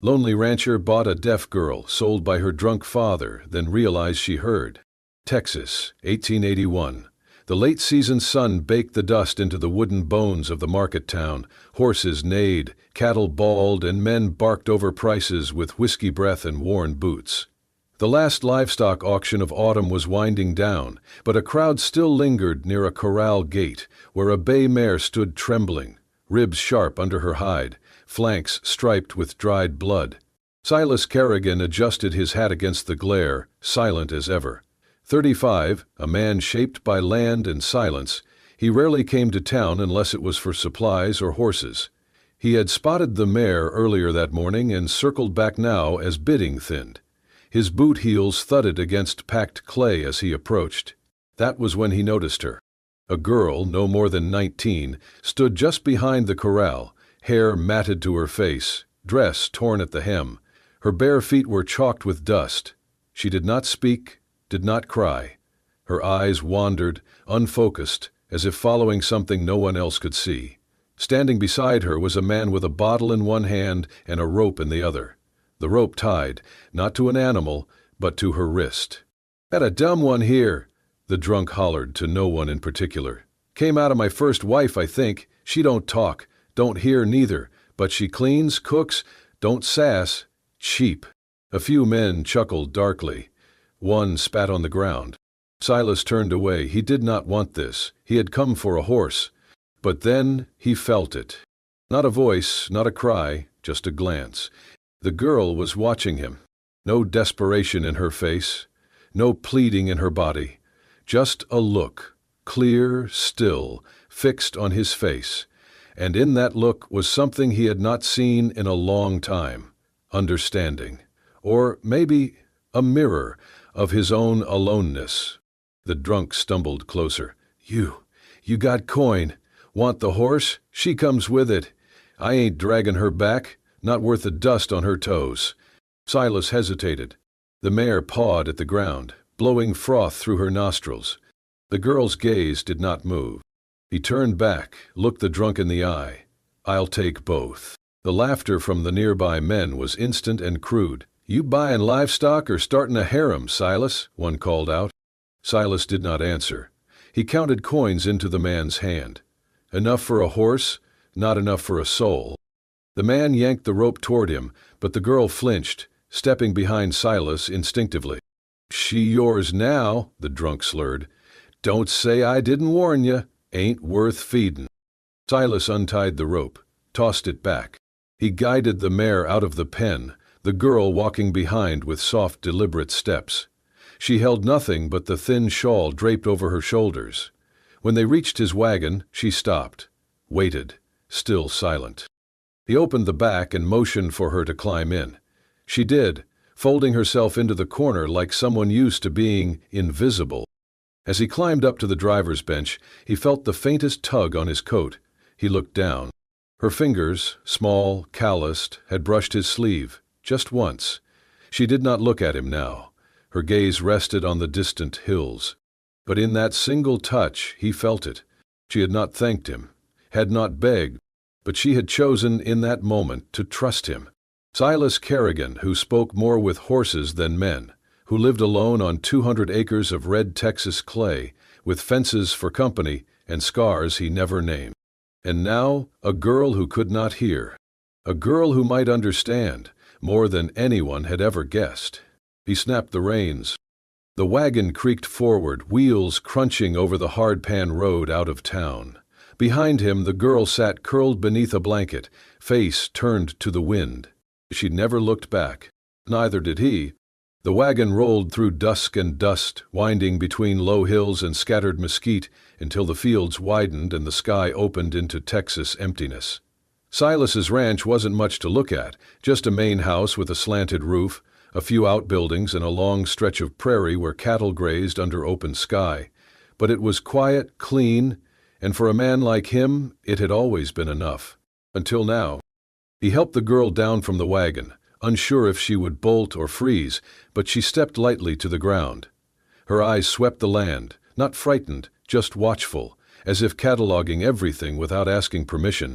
Lonely rancher bought a deaf girl sold by her drunk father, then realized she heard. Texas, 1881. The late-season sun baked the dust into the wooden bones of the market town. Horses neighed, cattle bawled, and men barked over prices with whiskey breath and worn boots. The last livestock auction of autumn was winding down, but a crowd still lingered near a corral gate, where a bay mare stood trembling, ribs sharp under her hide, flanks striped with dried blood. Silas Kerrigan adjusted his hat against the glare, silent as ever. 35, a man shaped by land and silence, he rarely came to town unless it was for supplies or horses. He had spotted the mare earlier that morning and circled back now as bidding thinned. His boot heels thudded against packed clay as he approached. That was when he noticed her. A girl, no more than 19, stood just behind the corral, hair matted to her face, dress torn at the hem. Her bare feet were chalked with dust. She did not speak, did not cry. Her eyes wandered, unfocused, as if following something no one else could see. Standing beside her was a man with a bottle in one hand and a rope in the other. The rope tied, not to an animal, but to her wrist. "Got a dumb one here," the drunk hollered to no one in particular. "Came out of my first wife, I think. She don't talk, don't hear neither, but she cleans, cooks, don't sass. Cheap." A few men chuckled darkly. One spat on the ground. Silas turned away. He did not want this. He had come for a horse. But then he felt it. Not a voice, not a cry, just a glance. The girl was watching him. No desperation in her face, no pleading in her body. Just a look, clear, still, fixed on his face. And in that look was something he had not seen in a long time. Understanding. Or maybe a mirror of his own aloneness. The drunk stumbled closer. You got coin. Want the horse? She comes with it. I ain't dragging her back, not worth the dust on her toes." Silas hesitated. The mare pawed at the ground, blowing froth through her nostrils. The girl's gaze did not move. He turned back, looked the drunk in the eye. "I'll take both." The laughter from the nearby men was instant and crude. "You buyin' livestock or startin' a harem, Silas?" one called out. Silas did not answer. He counted coins into the man's hand. Enough for a horse, not enough for a soul. The man yanked the rope toward him, but the girl flinched, stepping behind Silas instinctively. "She yours now," the drunk slurred. "Don't say I didn't warn you. Ain't worth feedin'." Silas untied the rope, tossed it back. He guided the mare out of the pen, the girl walking behind with soft, deliberate steps. She held nothing but the thin shawl draped over her shoulders. When they reached his wagon, she stopped, waited, still silent. He opened the back and motioned for her to climb in. She did, folding herself into the corner like someone used to being invisible. As he climbed up to the driver's bench, he felt the faintest tug on his coat. He looked down. Her fingers, small, calloused, had brushed his sleeve, just once. She did not look at him now. Her gaze rested on the distant hills. But in that single touch, he felt it. She had not thanked him, had not begged, but she had chosen in that moment to trust him. Silas Kerrigan, who spoke more with horses than men, who lived alone on 200 acres of red Texas clay, with fences for company and scars he never named. And now, a girl who could not hear. A girl who might understand, more than anyone had ever guessed. He snapped the reins. The wagon creaked forward, wheels crunching over the hard-pan road out of town. Behind him, the girl sat curled beneath a blanket, face turned to the wind. She never looked back. Neither did he. The wagon rolled through dusk and dust, winding between low hills and scattered mesquite until the fields widened and the sky opened into Texas emptiness. Silas's ranch wasn't much to look at, just a main house with a slanted roof, a few outbuildings and a long stretch of prairie where cattle grazed under open sky. But it was quiet, clean, and for a man like him, it had always been enough. Until now. He helped the girl down from the wagon, unsure if she would bolt or freeze, but she stepped lightly to the ground. Her eyes swept the land, not frightened, just watchful, as if cataloging everything without asking permission.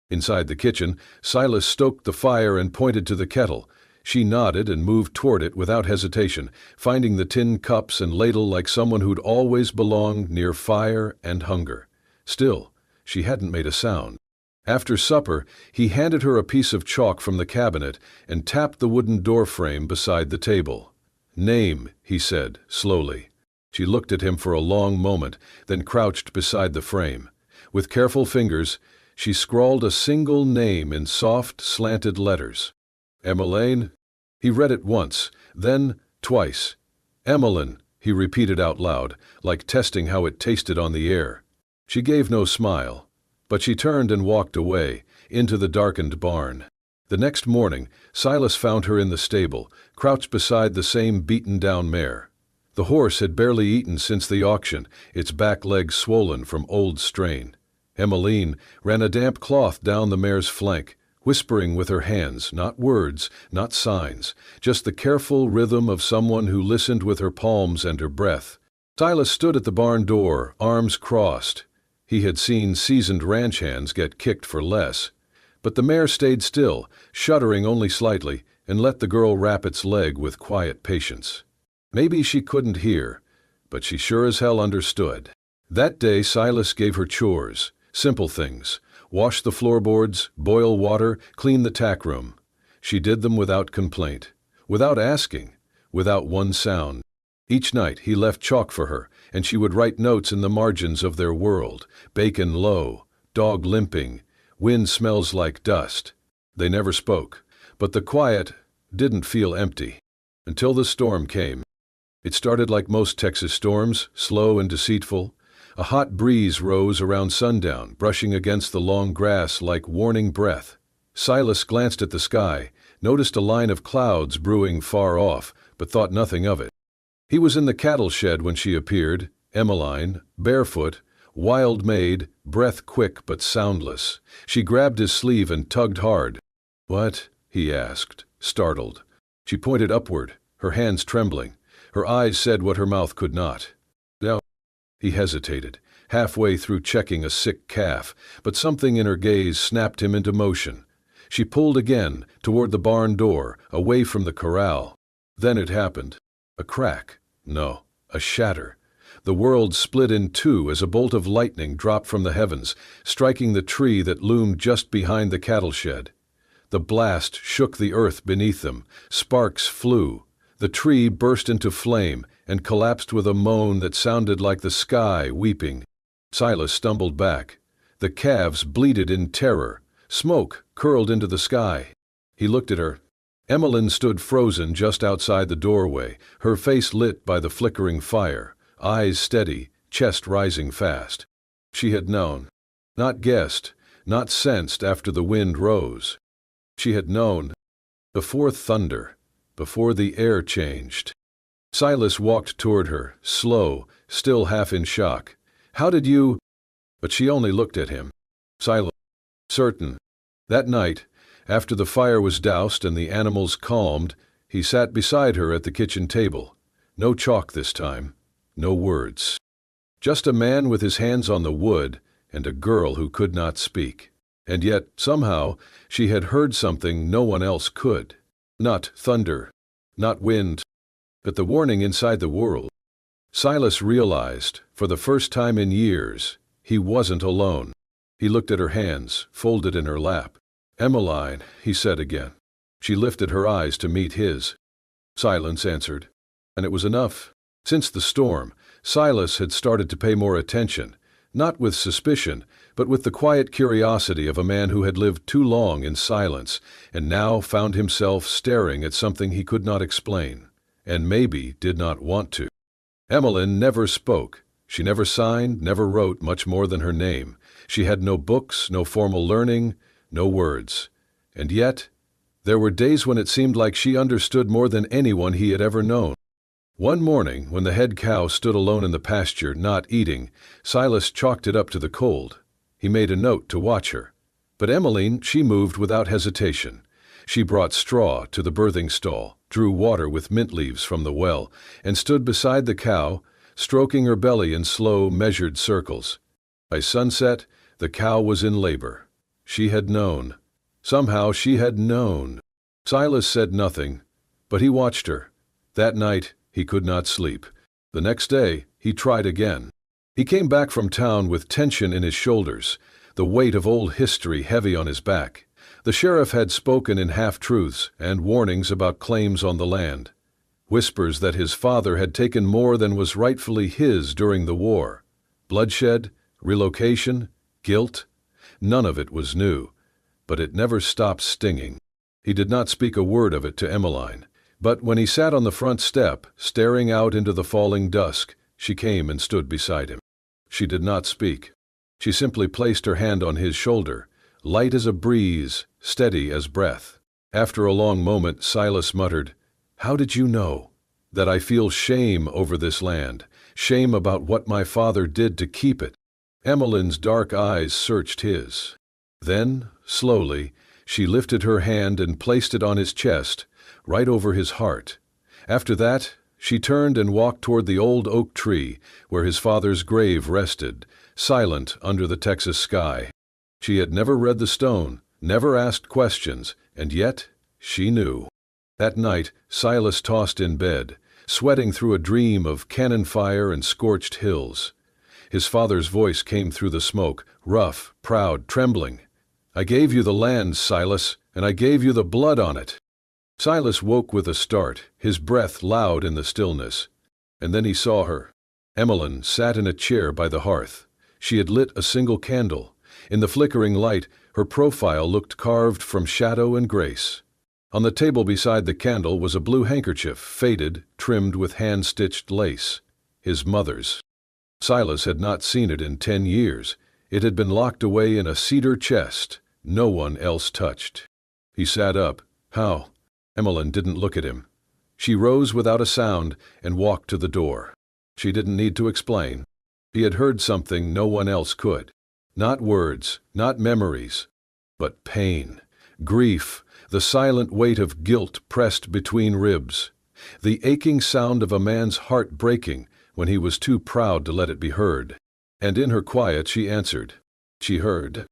Inside the kitchen, Silas stoked the fire and pointed to the kettle. She nodded and moved toward it without hesitation, finding the tin cups and ladle like someone who'd always belonged near fire and hunger. Still, she hadn't made a sound. After supper, he handed her a piece of chalk from the cabinet and tapped the wooden door frame beside the table. "Name," he said, slowly. She looked at him for a long moment, then crouched beside the frame. With careful fingers, she scrawled a single name in soft, slanted letters. "Emmeline?" He read it once, then twice. "Emmeline," he repeated out loud, like testing how it tasted on the air. She gave no smile, but she turned and walked away, into the darkened barn. The next morning, Silas found her in the stable, crouched beside the same beaten-down mare. The horse had barely eaten since the auction, its back legs swollen from old strain. Emmeline ran a damp cloth down the mare's flank, whispering with her hands, not words, not signs, just the careful rhythm of someone who listened with her palms and her breath. Silas stood at the barn door, arms crossed. He had seen seasoned ranch hands get kicked for less. But the mare stayed still, shuddering only slightly, and let the girl wrap its leg with quiet patience. Maybe she couldn't hear, but she sure as hell understood. That day Silas gave her chores. Simple things: wash the floorboards, boil water, clean the tack room. She did them without complaint, without asking, without one sound. Each night he left chalk for her, and she would write notes in the margins of their world: bacon low, dog limping, wind smells like dust. They never spoke, but the quiet didn't feel empty. Until the storm came. It started like most Texas storms, slow and deceitful. A hot breeze rose around sundown, brushing against the long grass like warning breath. Silas glanced at the sky, noticed a line of clouds brewing far off, but thought nothing of it. He was in the cattle shed when she appeared, Emmeline, barefoot, wild-made, breath quick but soundless. She grabbed his sleeve and tugged hard. "What?" he asked, startled. She pointed upward, her hands trembling. Her eyes said what her mouth could not. "No." He hesitated, halfway through checking a sick calf, but something in her gaze snapped him into motion. She pulled again, toward the barn door, away from the corral. Then it happened. A crack. No, a shatter. The world split in two as a bolt of lightning dropped from the heavens, striking the tree that loomed just behind the cattle shed. The blast shook the earth beneath them. Sparks flew. The tree burst into flame and collapsed with a moan that sounded like the sky weeping. Silas stumbled back. The calves bleated in terror. Smoke curled into the sky. He looked at her. Emmeline stood frozen just outside the doorway, her face lit by the flickering fire, eyes steady, chest rising fast. She had known. Not guessed, not sensed after the wind rose. She had known. Before thunder. Before the air changed. Silas walked toward her, slow, still half in shock. "How did you—" But she only looked at him. Silent. Certain. That night, after the fire was doused and the animals calmed, he sat beside her at the kitchen table. No chalk this time. No words. Just a man with his hands on the wood and a girl who could not speak. And yet, somehow, she had heard something no one else could. Not thunder, not wind, but the warning inside the world. Silas realized, for the first time in years, he wasn't alone. He looked at her hands, folded in her lap. "Emmeline," he said again. She lifted her eyes to meet his. Silence answered, and it was enough. Since the storm, Silas had started to pay more attention, not with suspicion, but with the quiet curiosity of a man who had lived too long in silence and now found himself staring at something he could not explain, and maybe did not want to. Emmeline never spoke. She never signed, never wrote much more than her name. She had no books, no formal learning, no words. And yet, there were days when it seemed like she understood more than anyone he had ever known. One morning, when the head cow stood alone in the pasture, not eating, Silas chalked it up to the cold. He made a note to watch her. But Emmeline, she moved without hesitation. She brought straw to the birthing stall, drew water with mint leaves from the well, and stood beside the cow, stroking her belly in slow, measured circles. By sunset, the cow was in labor. She had known. Somehow she had known. Silas said nothing, but he watched her. That night he could not sleep. The next day he tried again. He came back from town with tension in his shoulders, the weight of old history heavy on his back. The sheriff had spoken in half-truths and warnings about claims on the land. Whispers that his father had taken more than was rightfully his during the war. Bloodshed, relocation, guilt. None of it was new, but it never stopped stinging. He did not speak a word of it to Emmeline, but when he sat on the front step, staring out into the falling dusk, she came and stood beside him. She did not speak. She simply placed her hand on his shoulder, light as a breeze, steady as breath. After a long moment, Silas muttered, "How did you know? That I feel shame over this land, shame about what my father did to keep it." Emmeline's dark eyes searched his. Then, slowly, she lifted her hand and placed it on his chest, right over his heart. After that, she turned and walked toward the old oak tree where his father's grave rested, silent under the Texas sky. She had never read the stone, never asked questions, and yet she knew. That night, Silas tossed in bed, sweating through a dream of cannon fire and scorched hills. His father's voice came through the smoke, rough, proud, trembling. "I gave you the land, Silas, and I gave you the blood on it." Silas woke with a start, his breath loud in the stillness. And then he saw her. Emmeline sat in a chair by the hearth. She had lit a single candle. In the flickering light, her profile looked carved from shadow and grace. On the table beside the candle was a blue handkerchief, faded, trimmed with hand-stitched lace. His mother's. Silas had not seen it in 10 years. It had been locked away in a cedar chest, no one else touched. He sat up. "How?" Emmeline didn't look at him. She rose without a sound and walked to the door. She didn't need to explain. He had heard something no one else could. Not words, not memories, but pain, grief, the silent weight of guilt pressed between ribs, the aching sound of a man's heart breaking when he was too proud to let it be heard. And in her quiet she answered. She heard.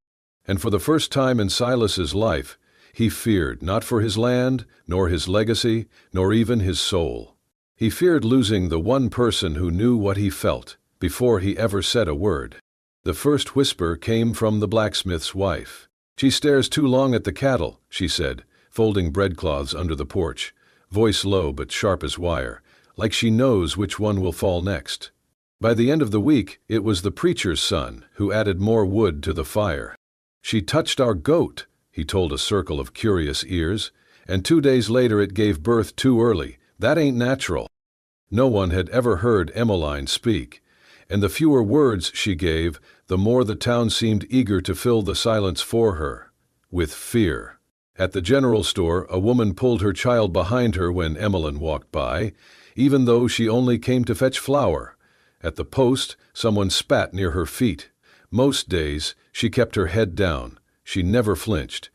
And for the first time in Silas's life, he feared not for his land, nor his legacy, nor even his soul. He feared losing the one person who knew what he felt before he ever said a word. The first whisper came from the blacksmith's wife. "She stares too long at the cattle," she said, folding breadcloths under the porch, voice low but sharp as wire, like she knows which one will fall next. By the end of the week, it was the preacher's son who added more wood to the fire. "She touched our goat," he told a circle of curious ears, "and 2 days later it gave birth too early. That ain't natural." No one had ever heard Emmeline speak, and the fewer words she gave, the more the town seemed eager to fill the silence for her, with fear. At the general store, a woman pulled her child behind her when Emmeline walked by, even though she only came to fetch flour. At the post, someone spat near her feet. Most days, she kept her head down. She never flinched.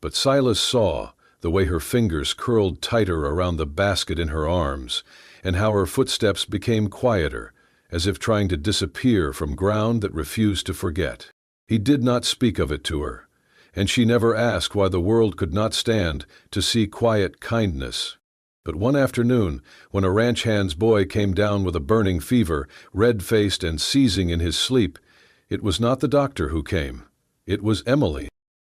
But Silas saw the way her fingers curled tighter around the basket in her arms, and how her footsteps became quieter, as if trying to disappear from ground that refused to forget. He did not speak of it to her, and she never asked why the world could not stand to see quiet kindness. But one afternoon, when a ranch hand's boy came down with a burning fever, red-faced and seizing in his sleep, it was not the doctor who came. It was Emily.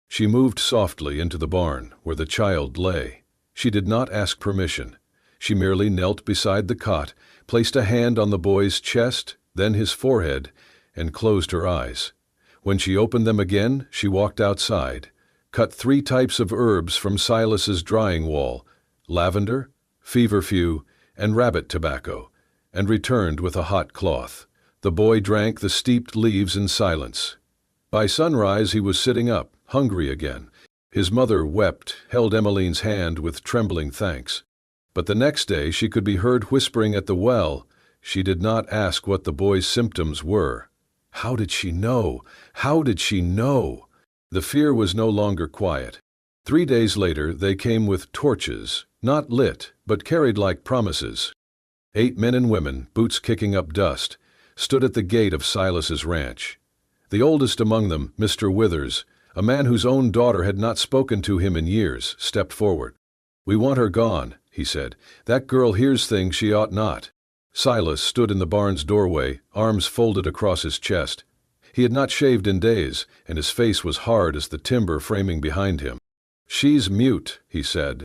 She moved softly into the barn, where the child lay. She did not ask permission. She merely knelt beside the cot, placed a hand on the boy's chest, then his forehead, and closed her eyes. When she opened them again, she walked outside, cut 3 types of herbs from Silas's drying wall, lavender, feverfew, and rabbit tobacco, and returned with a hot cloth. The boy drank the steeped leaves in silence. By sunrise he was sitting up, hungry again. His mother wept, held Emmeline's hand with trembling thanks. But the next day she could be heard whispering at the well. She did not ask what the boy's symptoms were. How did she know? How did she know? The fear was no longer quiet. 3 days later they came with torches, not lit, but carried like promises. 8 men and women, boots kicking up dust, stood at the gate of Silas's ranch. The oldest among them, Mr. Withers, A man whose own daughter had not spoken to him in years stepped forward. "We want her gone," he said. "That girl hears things she ought not." Silas stood in the barn's doorway, arms folded across his chest. He had not shaved in days, and his face was hard as the timber framing behind him. "She's mute," he said.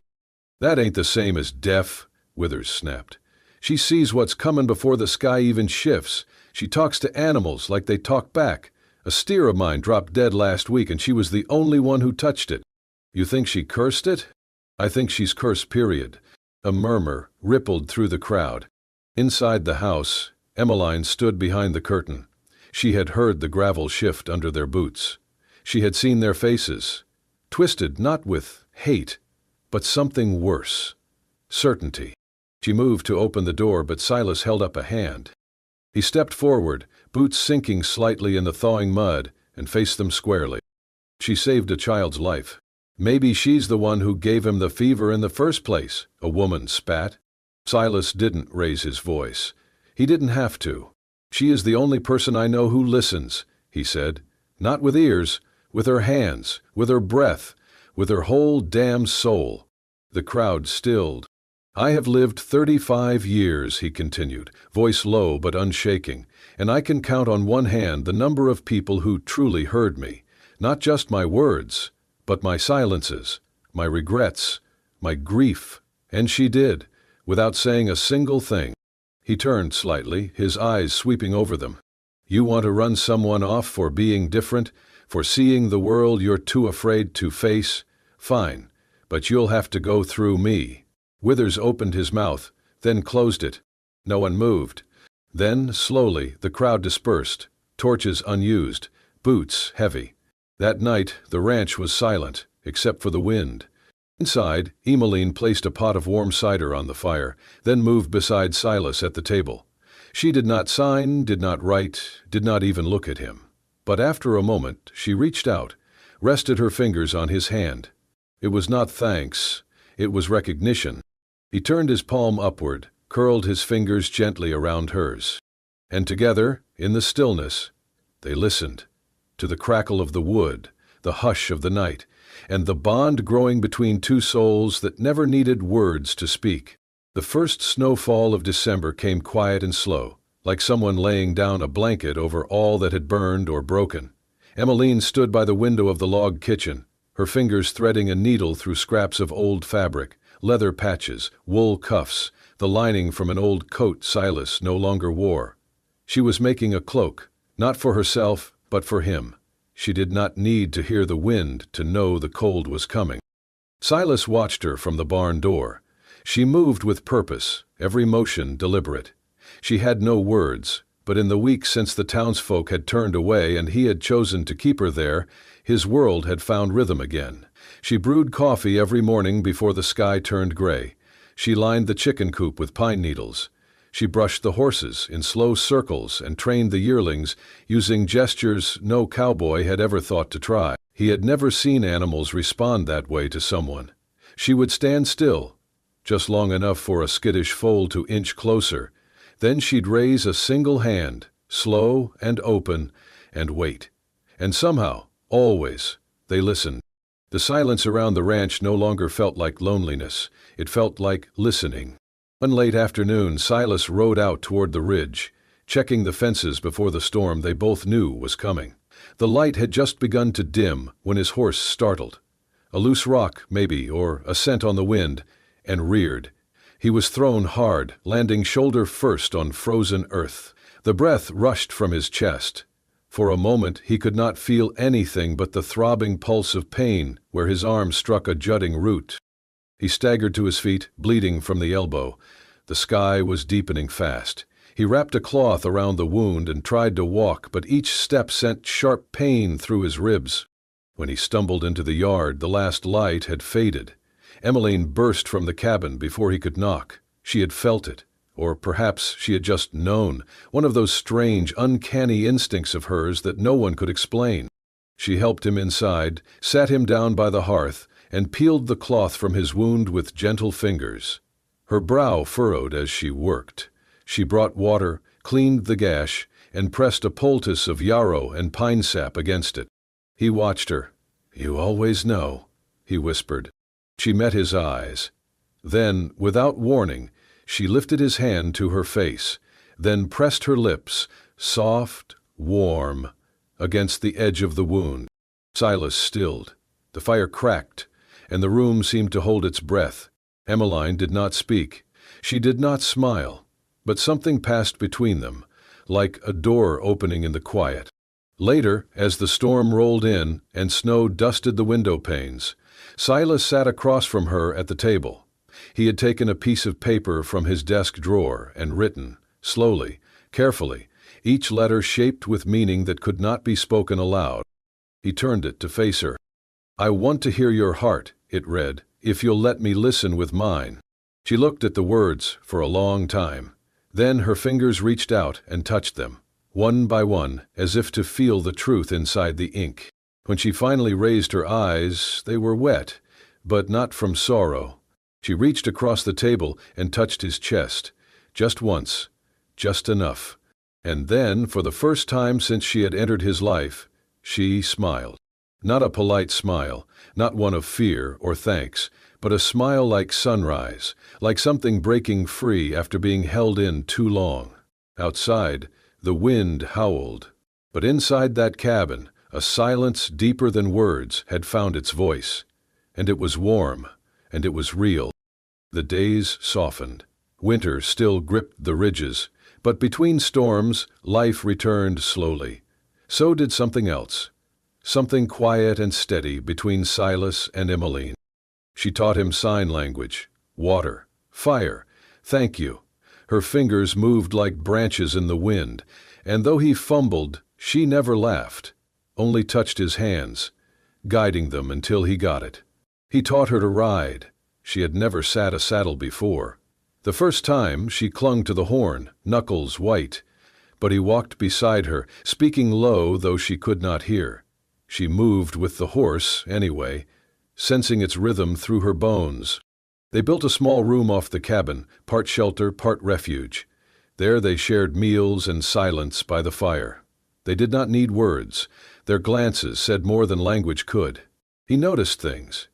"That ain't the same as deaf," Withers snapped. "She sees what's comin' before the sky even shifts. She talks to animals like they talk back. A steer of mine dropped dead last week and she was the only one who touched it. You think she cursed it?" "I think she's cursed, period." A murmur rippled through the crowd. Inside the house, Emmeline stood behind the curtain. She had heard the gravel shift under their boots. She had seen their faces, twisted not with hate, but something worse. Certainty. She moved to open the door, but Silas held up a hand. He stepped forward, boots sinking slightly in the thawing mud, and faced them squarely. "She saved a child's life. Maybe she's the one who gave him the fever in the first place," a woman spat. Silas didn't raise his voice. He didn't have to. "She is the only person I know who listens," he said. "Not with ears, with her hands, with her breath, with her whole damned soul." The crowd stilled. "I have lived 35 years, he continued, voice low but unshaking, "and I can count on one hand the number of people who truly heard me. Not just my words, but my silences, my regrets, my grief." And she did, without saying a single thing. He turned slightly, his eyes sweeping over them. "You want to run someone off for being different, for seeing the world you're too afraid to face? Fine, but you'll have to go through me." Withers opened his mouth, then closed it. No one moved. Then, slowly, the crowd dispersed, torches unused, boots heavy. That night, the ranch was silent, except for the wind. Inside, Emmeline placed a pot of warm cider on the fire, then moved beside Silas at the table. She did not sign, did not write, did not even look at him. But after a moment, she reached out, rested her fingers on his hand. It was not thanks, it was recognition. He turned his palm upward, curled his fingers gently around hers. And together, in the stillness, they listened to the crackle of the wood, the hush of the night, and the bond growing between two souls that never needed words to speak. The first snowfall of December came quiet and slow, like someone laying down a blanket over all that had burned or broken. Emmeline stood by the window of the log kitchen, her fingers threading a needle through scraps of old fabric, leather patches, wool cuffs, the lining from an old coat Silas no longer wore. She was making a cloak, not for herself, but for him. She did not need to hear the wind to know the cold was coming. Silas watched her from the barn door. She moved with purpose, every motion deliberate. She had no words, but in the weeks since the townsfolk had turned away and he had chosen to keep her there, his world had found rhythm again. She brewed coffee every morning before the sky turned gray. She lined the chicken coop with pine needles. She brushed the horses in slow circles and trained the yearlings using gestures no cowboy had ever thought to try. He had never seen animals respond that way to someone. She would stand still, just long enough for a skittish foal to inch closer. Then she'd raise a single hand, slow and open, and wait. And somehow, always, they listened. The silence around the ranch no longer felt like loneliness. It felt like listening. One late afternoon, Silas rode out toward the ridge, checking the fences before the storm they both knew was coming. The light had just begun to dim when his horse startled. A loose rock, maybe, or a scent on the wind, and reared. He was thrown hard, landing shoulder first on frozen earth. The breath rushed from his chest. For a moment he could not feel anything but the throbbing pulse of pain where his arm struck a jutting root. He staggered to his feet, bleeding from the elbow. The sky was deepening fast. He wrapped a cloth around the wound and tried to walk, but each step sent sharp pain through his ribs. When he stumbled into the yard, the last light had faded. Emmeline burst from the cabin before he could knock. She had felt it, or perhaps she had just known, one of those strange, uncanny instincts of hers that no one could explain. She helped him inside, sat him down by the hearth, and peeled the cloth from his wound with gentle fingers. Her brow furrowed as she worked. She brought water, cleaned the gash, and pressed a poultice of yarrow and pine sap against it. He watched her, "You always know," he whispered. She met his eyes. Then, without warning, she lifted his hand to her face, then pressed her lips, soft, warm, against the edge of the wound. Silas stilled. The fire cracked, and the room seemed to hold its breath. Emmeline did not speak. She did not smile, but something passed between them, like a door opening in the quiet. Later, as the storm rolled in and snow dusted the window panes, Silas sat across from her at the table. He had taken a piece of paper from his desk drawer and written, slowly, carefully, each letter shaped with meaning that could not be spoken aloud. He turned it to face her. "I want to hear your heart," it read, "if you'll let me listen with mine." She looked at the words for a long time. Then her fingers reached out and touched them, one by one, as if to feel the truth inside the ink. When she finally raised her eyes, they were wet, but not from sorrow. She reached across the table and touched his chest, just once, just enough. And then, for the first time since she had entered his life, she smiled. Not a polite smile, not one of fear or thanks, but a smile like sunrise, like something breaking free after being held in too long. Outside, the wind howled, but inside that cabin, a silence deeper than words had found its voice, and it was warm, and it was real. The days softened. Winter still gripped the ridges, but between storms, life returned slowly. So did something else, something quiet and steady between Silas and Emmeline. She taught him sign language, water, fire, thank you. Her fingers moved like branches in the wind, and though he fumbled, she never laughed, only touched his hands, guiding them until he got it. He taught her to ride. She had never sat a saddle before. The first time, she clung to the horn, knuckles white, but he walked beside her, speaking low though she could not hear. She moved with the horse, anyway, sensing its rhythm through her bones. They built a small room off the cabin, part shelter, part refuge. There they shared meals and silence by the fire. They did not need words. Their glances said more than language could. He noticed things.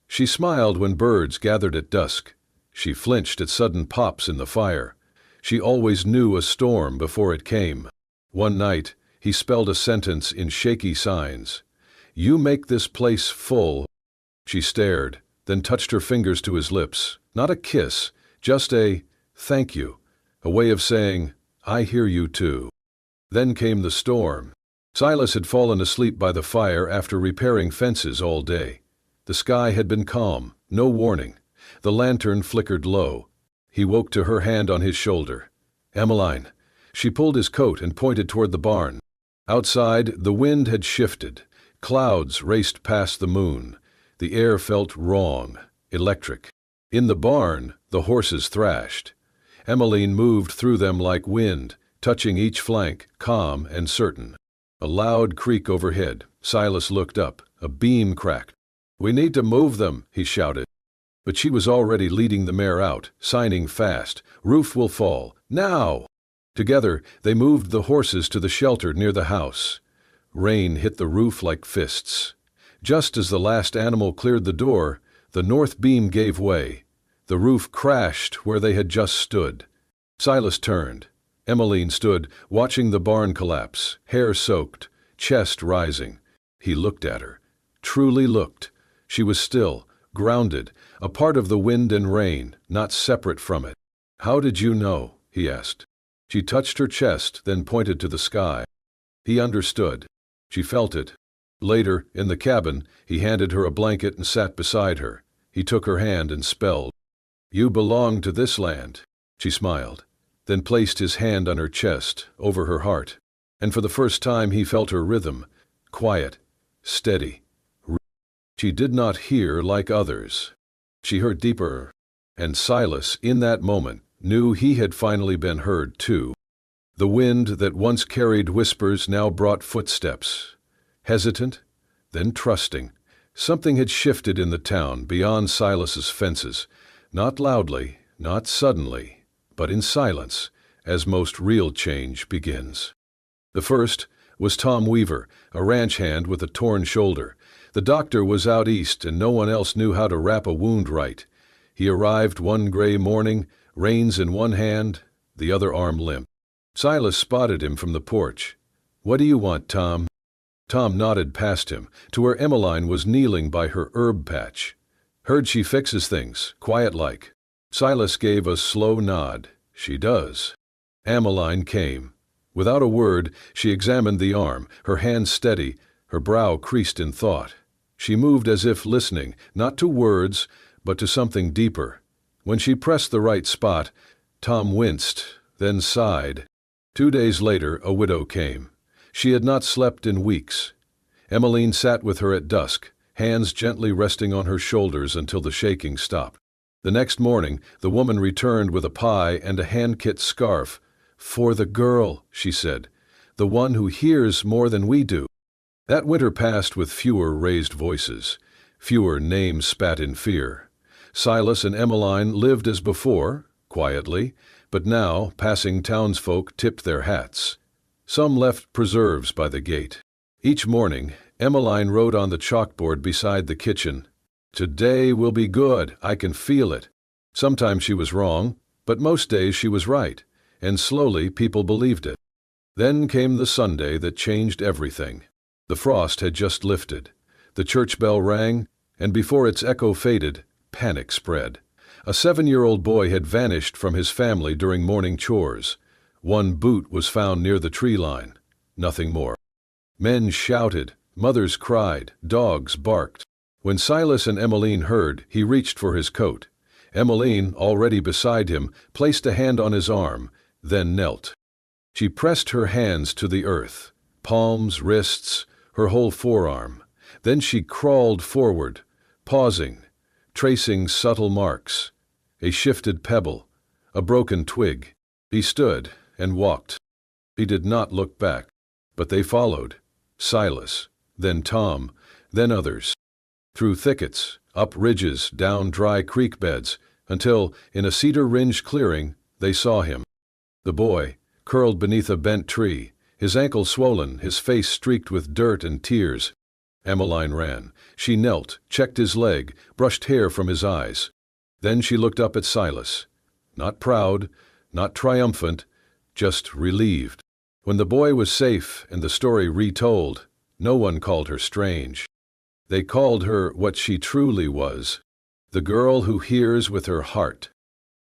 She smiled when birds gathered at dusk. She flinched at sudden pops in the fire. She always knew a storm before it came. One night, he spelled a sentence in shaky signs. "You make this place full." She stared, then touched her fingers to his lips. Not a kiss, just a thank you, a way of saying, "I hear you too." Then came the storm. Silas had fallen asleep by the fire after repairing fences all day. The sky had been calm, no warning. The lantern flickered low. He woke to her hand on his shoulder. "Emmeline." She pulled his coat and pointed toward the barn. Outside, the wind had shifted. Clouds raced past the moon. The air felt wrong, electric. In the barn, the horses thrashed. Emmeline moved through them like wind, touching each flank, calm and certain. A loud creak overhead. Silas looked up. A beam cracked. "We need to move them," he shouted. But she was already leading the mare out, signing fast. "Roof will fall. Now!" Together, they moved the horses to the shelter near the house. Rain hit the roof like fists. Just as the last animal cleared the door, the north beam gave way. The roof crashed where they had just stood. Silas turned. Emmeline stood, watching the barn collapse, hair soaked, chest rising. He looked at her. Truly looked. She was still, grounded, a part of the wind and rain, not separate from it. "How did you know?" he asked. She touched her chest, then pointed to the sky. He understood. She felt it. Later, in the cabin, he handed her a blanket and sat beside her. He took her hand and spelled. "You belong to this land." She smiled, then placed his hand on her chest, over her heart. And for the first time he felt her rhythm, quiet, steady. She did not hear like others. She heard deeper. And Silas, in that moment, knew he had finally been heard too. The wind that once carried whispers now brought footsteps. Hesitant, then trusting. Something had shifted in the town beyond Silas's fences, not loudly, not suddenly, but in silence, as most real change begins. The first was Tom Weaver, a ranch hand with a torn shoulder. The doctor was out east and no one else knew how to wrap a wound right. He arrived one gray morning, reins in one hand, the other arm limp. Silas spotted him from the porch. "What do you want, Tom?" Tom nodded past him to where Emmeline was kneeling by her herb patch. "Heard she fixes things, quiet-like." Silas gave a slow nod. "She does." Emmeline came. Without a word, she examined the arm, her hand steady, her brow creased in thought. She moved as if listening, not to words, but to something deeper. When she pressed the right spot, Tom winced, then sighed. 2 days later, a widow came. She had not slept in weeks. Emmeline sat with her at dusk, hands gently resting on her shoulders until the shaking stopped. The next morning, the woman returned with a pie and a hand-knit scarf. "For the girl," she said, "the one who hears more than we do." That winter passed with fewer raised voices, fewer names spat in fear. Silas and Emmeline lived as before, quietly, but now passing townsfolk tipped their hats. Some left preserves by the gate. Each morning, Emmeline wrote on the chalkboard beside the kitchen, "Today will be good, I can feel it." Sometimes she was wrong, but most days she was right, and slowly people believed it. Then came the Sunday that changed everything. The frost had just lifted. The church bell rang, and before its echo faded, panic spread. A 7-year-old boy had vanished from his family during morning chores. One boot was found near the tree line. Nothing more. Men shouted, mothers cried, dogs barked. When Silas and Emmeline heard, he reached for his coat. Emmeline, already beside him, placed a hand on his arm, then knelt. She pressed her hands to the earth, palms, wrists, her whole forearm. Then she crawled forward, pausing, tracing subtle marks. A shifted pebble, a broken twig. He stood and walked. He did not look back, but they followed. Silas, then Tom, then others. Through thickets, up ridges, down dry creek beds, until, in a cedar-ringed clearing, they saw him. The boy, curled beneath a bent tree, his ankle swollen, his face streaked with dirt and tears. Emmeline ran. She knelt, checked his leg, brushed hair from his eyes. Then she looked up at Silas. Not proud, not triumphant, just relieved. When the boy was safe and the story retold, no one called her strange. They called her what she truly was, the girl who hears with her heart.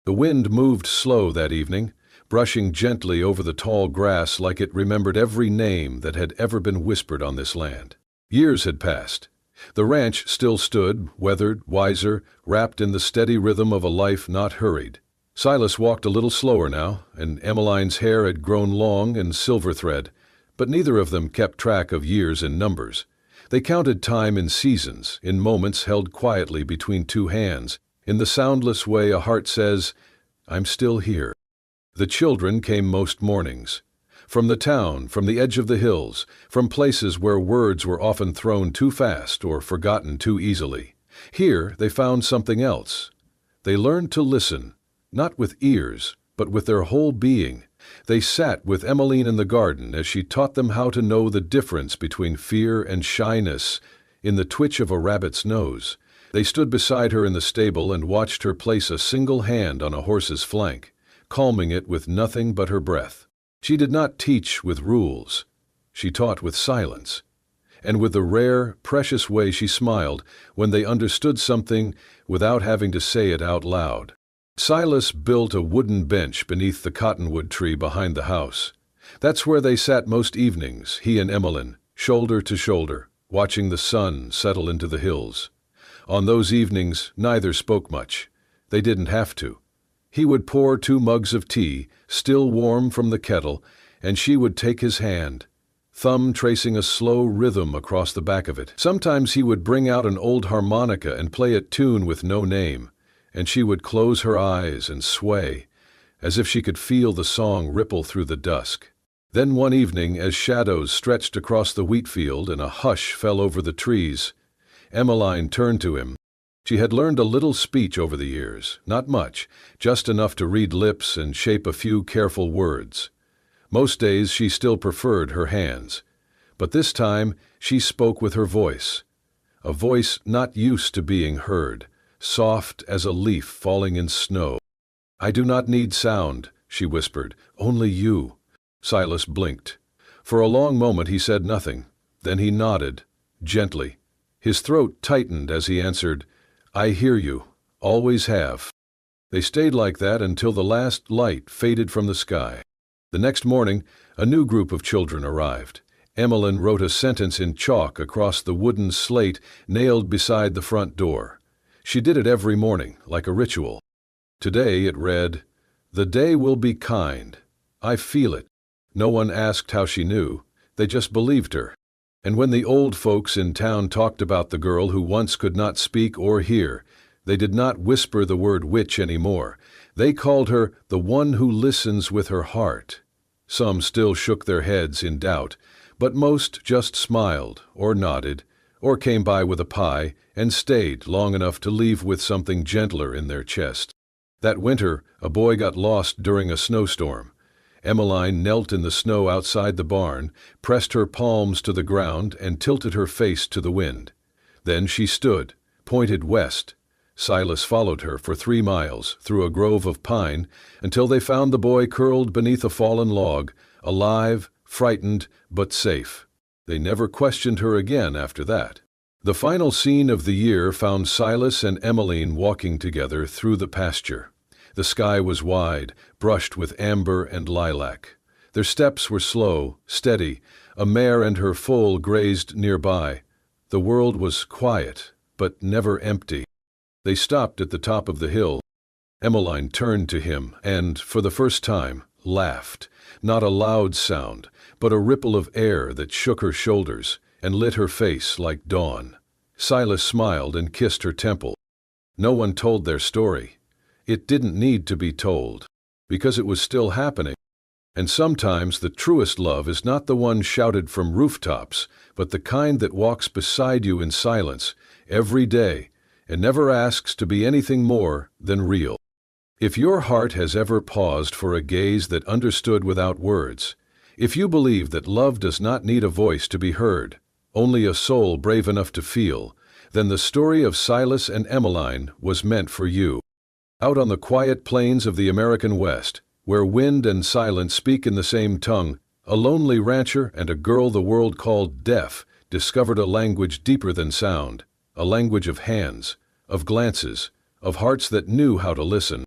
The wind moved slow that evening, brushing gently over the tall grass like it remembered every name that had ever been whispered on this land. Years had passed. The ranch still stood, weathered, wiser, wrapped in the steady rhythm of a life not hurried. Silas walked a little slower now, and Emmeline's hair had grown long and silver thread, but neither of them kept track of years in numbers. They counted time in seasons, in moments held quietly between two hands, in the soundless way a heart says, "I'm still here." The children came most mornings. From the town, from the edge of the hills, from places where words were often thrown too fast or forgotten too easily. Here they found something else. They learned to listen, not with ears, but with their whole being. They sat with Emmeline in the garden as she taught them how to know the difference between fear and shyness in the twitch of a rabbit's nose. They stood beside her in the stable and watched her place a single hand on a horse's flank, calming it with nothing but her breath. She did not teach with rules. She taught with silence, and with the rare, precious way she smiled when they understood something without having to say it out loud. Silas built a wooden bench beneath the cottonwood tree behind the house. That's where they sat most evenings, he and Emmeline, shoulder to shoulder, watching the sun settle into the hills. On those evenings, neither spoke much. They didn't have to. He would pour 2 mugs of tea, still warm from the kettle, and she would take his hand, thumb tracing a slow rhythm across the back of it. Sometimes he would bring out an old harmonica and play a tune with no name, and she would close her eyes and sway, as if she could feel the song ripple through the dusk. Then one evening, as shadows stretched across the wheat field and a hush fell over the trees, Emmeline turned to him. She had learned a little speech over the years, not much, just enough to read lips and shape a few careful words. Most days she still preferred her hands, but this time she spoke with her voice. a voice not used to being heard, soft as a leaf falling in snow. "I do not need sound," she whispered, "only you." Silas blinked. For a long moment he said nothing. Then he nodded, gently. His throat tightened as he answered, "I hear you, always have." They stayed like that until the last light faded from the sky. The next morning, a new group of children arrived. Emmeline wrote a sentence in chalk across the wooden slate nailed beside the front door. She did it every morning, like a ritual. Today it read, "The day will be kind. I feel it." No one asked how she knew. They just believed her. And when the old folks in town talked about the girl who once could not speak or hear, they did not whisper the word witch anymore. They called her the one who listens with her heart. Some still shook their heads in doubt, but most just smiled or nodded or came by with a pie and stayed long enough to leave with something gentler in their chest. That winter, a boy got lost during a snowstorm. Emmeline knelt in the snow outside the barn, pressed her palms to the ground, and tilted her face to the wind. Then she stood, pointed west. Silas followed her for 3 miles through a grove of pine until they found the boy curled beneath a fallen log, alive, frightened, but safe. They never questioned her again after that. The final scene of the year found Silas and Emmeline walking together through the pasture. The sky was wide, brushed with amber and lilac. Their steps were slow, steady. A mare and her foal grazed nearby. The world was quiet, but never empty. They stopped at the top of the hill. Emmeline turned to him and, for the first time, laughed. Not a loud sound, but a ripple of air that shook her shoulders and lit her face like dawn. Silas smiled and kissed her temple. No one told their story. It didn't need to be told, because it was still happening. And sometimes the truest love is not the one shouted from rooftops, but the kind that walks beside you in silence every day and never asks to be anything more than real. If your heart has ever paused for a gaze that understood without words, if you believe that love does not need a voice to be heard, only a soul brave enough to feel, then the story of Silas and Emmeline was meant for you. Out on the quiet plains of the American West, where wind and silence speak in the same tongue, a lonely rancher and a girl the world called deaf discovered a language deeper than sound, a language of hands, of glances, of hearts that knew how to listen.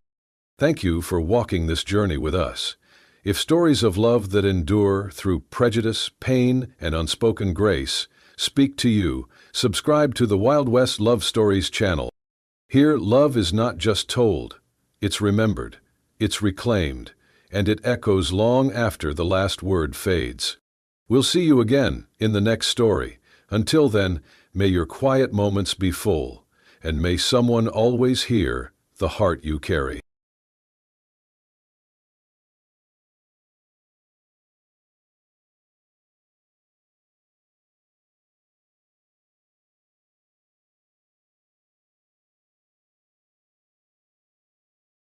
Thank you for walking this journey with us. If stories of love that endure through prejudice, pain, and unspoken grace speak to you, subscribe to the Wild West Love Stories channel. Here, love is not just told, it's remembered, it's reclaimed, and it echoes long after the last word fades. We'll see you again in the next story. Until then, may your quiet moments be full, and may someone always hear the heart you carry.